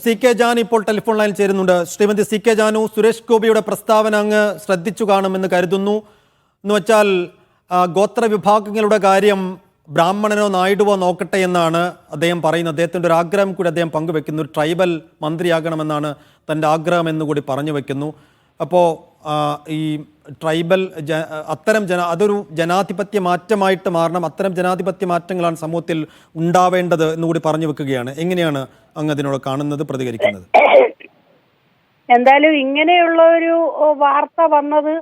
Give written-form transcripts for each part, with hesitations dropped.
C K Jan ഇപ്പോൾ telephone ലൈനിൽ ചേരുന്നുണ്ട്. ശ്രീമതി സി കെ ജാനു, സുരേഷ് ഗോപിയുടെ പ്രസ്താവന അങ്ങ് ശ്രദ്ധിച്ചു കാണുമെന്ന് കരുതുന്നു. എന്ന് വെച്ചാൽ ഗോത്ര വിഭാഗങ്ങളുടെ കാര്യം ബ്രാഹ്മണനോ നായിഡുവോ നോക്കട്ടെ എന്നാണ് അദ്ദേഹം പറയുന്നത്. അദ്ദേഹത്തിൻ്റെ ഒരു ആഗ്രഹം കൂടി അദ്ദേഹം പങ്കുവെക്കുന്നു. ഒരു ട്രൈബൽ മന്ത്രിയാകണമെന്നാണ് തൻ്റെ ആഗ്രഹം എന്നുകൂടി പറഞ്ഞു വെക്കുന്നു. അപ്പോൾ ഈ ട്രൈബൽ അതൊരു ജനാധിപത്യ മാറ്റമായിട്ട് മാറണം. അത്തരം ജനാധിപത്യ മാറ്റങ്ങളാണ് സമൂഹത്തിൽ ഉണ്ടാവേണ്ടത് എന്നുകൂടി പറഞ്ഞു വെക്കുകയാണ്. എങ്ങനെയാണ് അങ്ങ് അതിനോട് കാണുന്നത്, പ്രതികരിക്കുന്നത്? എന്തായാലും ഇങ്ങനെയുള്ള ഒരു വാർത്ത വന്നത്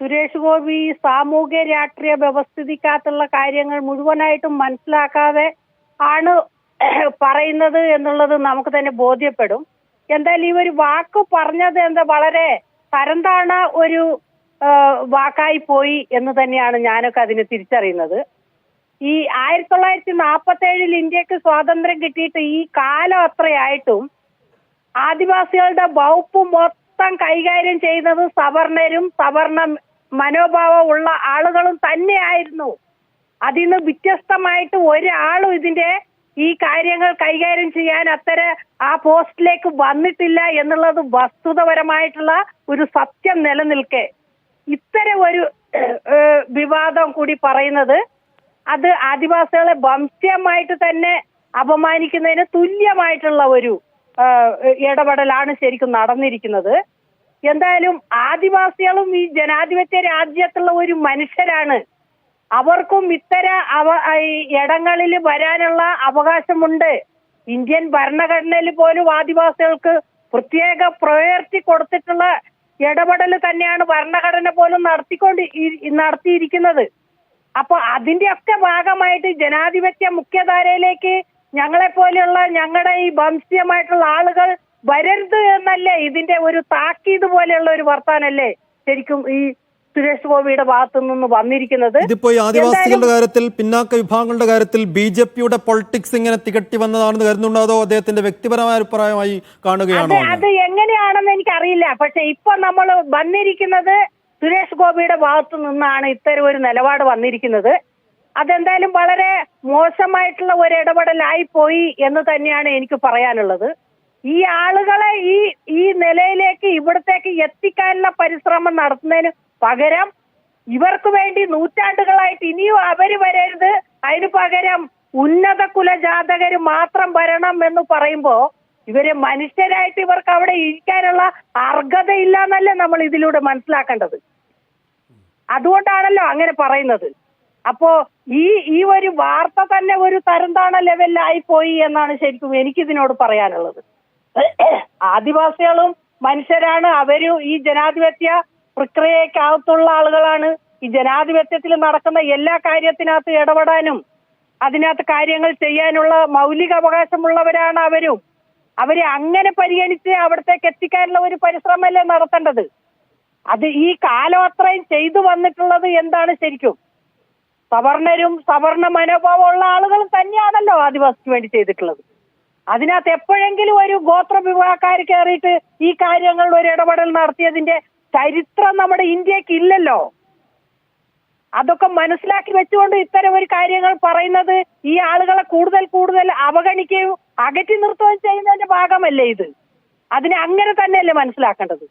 സുരേഷ് ഗോപി സാമൂഹ്യ രാഷ്ട്രീയ വ്യവസ്ഥിതിക്കകത്തുള്ള കാര്യങ്ങൾ മുഴുവനായിട്ടും മനസ്സിലാക്കാതെ ആണ് പറയുന്നത് എന്നുള്ളത് നമുക്ക് തന്നെ ബോധ്യപ്പെടും. എന്തായാലും ഈ ഒരു വാക്ക് പറഞ്ഞത് വളരെ തരംതാണ ഒരു വാക്കായി പോയി എന്ന് തന്നെയാണ് ഞാനൊക്കെ അതിനെ തിരിച്ചറിയുന്നത്. ഈ 1947 ഇന്ത്യക്ക് സ്വാതന്ത്ര്യം കിട്ടിയിട്ട് ഈ കാലം അത്രയായിട്ടും ആദിവാസികളുടെ വകുപ്പ് മൊത്തം കൈകാര്യം ചെയ്യുന്നത് സവർണരും സവർണ മനോഭാവമുള്ള ആളുകളും തന്നെയായിരുന്നു. അതിന്ന് വ്യത്യസ്തമായിട്ട് ഒരാളും ഇതിന്റെ ഈ കാര്യങ്ങൾ കൈകാര്യം ചെയ്യാൻ ആ പോസ്റ്റിലേക്ക് വന്നിട്ടില്ല എന്നുള്ളത് വസ്തുതപരമായിട്ടുള്ള ഒരു സത്യം നിലനിൽക്കെ ഇത്തരം ഒരു വിവാദം കൂടി പറയുന്നത് അത് ആദിവാസികളെ വംശീയമായിട്ട് തന്നെ അപമാനിക്കുന്നതിന് തുല്യമായിട്ടുള്ള ഒരു ഇടപെടലാണ് ശരിക്കും നടന്നിരിക്കുന്നത്. എന്തായാലും ആദിവാസികളും ഈ ജനാധിപത്യ രാജ്യത്തുള്ള ഒരു മനുഷ്യരാണ്. അവർക്കും ഇടങ്ങളിൽ വരാനുള്ള അവകാശമുണ്ട്. ഇന്ത്യൻ ഭരണഘടനയിൽ പോലും ആദിവാസികൾക്ക് പ്രത്യേക പ്രയോറിറ്റി കൊടുത്തിട്ടുള്ള ഇടപെടൽ തന്നെയാണ് ഭരണഘടന പോലും നടത്തിയിരിക്കുന്നത്. അപ്പൊ അതിന്റെയൊക്കെ ഭാഗമായിട്ട് ജനാധിപത്യ മുഖ്യധാരയിലേക്ക് ഞങ്ങളെപ്പോലെയുള്ള ഞങ്ങളുടെ ഈ വംശീയമായിട്ടുള്ള ആളുകൾ വരരുത് എന്നല്ലേ ഇതിന്റെ ഒരു താക്കീത് പോലെയുള്ള ഒരു വർത്താനല്ലേ ശരിക്കും ഈ സുരേഷ് ഗോപിയുടെ ഭാഗത്തു നിന്ന് വന്നിരിക്കുന്നത്. ഇതിപ്പോ ഈ ആദിവാസികളുടെ കാര്യത്തിൽ, പിന്നാക്ക വിഭാഗങ്ങളുടെ കാര്യത്തിൽ ബി.ജെ.പിയുടെ പൊളിറ്റിക്സ് ഇങ്ങനെ തികട്ടി വന്നതാണെന്ന് കരുതുന്നുണ്ടോ, അതോ അദ്ദേഹത്തിന്റെ വ്യക്തിപരമായ അഭിപ്രായമായി കാണുകയാണോ? അത് എങ്ങനെയാണെന്ന് എനിക്കറിയില്ല. പക്ഷെ ഇപ്പൊ നമ്മൾ വന്നിരിക്കുന്നത് സുരേഷ് ഗോപിയുടെ ഭാഗത്തു നിന്നാണ് ഇത്തരം ഒരു നിലപാട് വന്നിരിക്കുന്നത്. അതെന്തായാലും വളരെ മോശമായിട്ടുള്ള ഒരു ഇടപെടലായി പോയി എന്ന് തന്നെയാണ് എനിക്ക് പറയാനുള്ളത്. ഈ ആളുകളെ ഈ നിലയിലേക്ക് ഇവിടത്തേക്ക് എത്തിക്കാനുള്ള പരിശ്രമം നടത്തുന്നതിന് പകരം ഇവർക്ക് വേണ്ടി നൂറ്റാണ്ടുകളായിട്ട് ഇനിയും അവര് വരരുത്, അതിന് പകരം ഉന്നത കുലജാതകര് മാത്രം വരണം എന്ന് പറയുമ്പോ ഇവരെ മനുഷ്യരായിട്ട് ഇവർക്ക് അവിടെ ഇരിക്കാനുള്ള അർഹതയില്ല എന്നല്ലേ നമ്മൾ ഇതിലൂടെ മനസ്സിലാക്കേണ്ടത്. അതുകൊണ്ടാണല്ലോ അങ്ങനെ പറയുന്നത്. അപ്പോ ഈ ഒരു വാർത്ത തന്നെ ഒരു തരംതാണ ലെവലിലായി പോയി എന്നാണ് ശരിക്കും എനിക്കിതിനോട് പറയാനുള്ളത്. ആദിവാസികളും മനുഷ്യരാണ്. അവരും ഈ ജനാധിപത്യ പ്രക്രിയക്കകത്തുള്ള ആളുകളാണ്. ഈ ജനാധിപത്യത്തിൽ നടക്കുന്ന എല്ലാ കാര്യത്തിനകത്ത് ഇടപെടാനും അതിനകത്ത് കാര്യങ്ങൾ ചെയ്യാനുള്ള മൗലിക അവകാശമുള്ളവരാണ് അവരും. അവരെ അങ്ങനെ പരിഗണിച്ച് അവിടത്തേക്ക് എത്തിക്കാനുള്ള ഒരു പരിശ്രമമല്ലേ നടത്തേണ്ടത്. അത് ഈ കാലം അത്രയും ചെയ്തു വന്നിട്ടുള്ളത് എന്താണ് ശരിക്കും സവർണരും സവർണ മനോഭാവമുള്ള ആളുകളും തന്നെയാണല്ലോ ആദിവാസിക്ക് വേണ്ടി ചെയ്തിട്ടുള്ളത്. അതിനകത്ത് എപ്പോഴെങ്കിലും ഒരു ഗോത്ര വിഭാഗക്കാർ കയറിയിട്ട് ഈ കാര്യങ്ങളിൽ ഒരു ഇടപെടൽ നടത്തിയതിന്റെ ചരിത്രം നമ്മുടെ ഇന്ത്യക്ക് ഇല്ലല്ലോ. അതൊക്കെ മനസ്സിലാക്കി വെച്ചുകൊണ്ട് ഇത്തരം ഒരു കാര്യങ്ങൾ പറയുന്നത് ഈ ആളുകളെ കൂടുതൽ അവഗണിക്കുകയും അകറ്റി നിർത്തുകയും ചെയ്യുന്നതിന്റെ ഭാഗമല്ലേ ഇത്. അതിനെ അങ്ങനെ തന്നെയല്ലേ മനസ്സിലാക്കേണ്ടത്.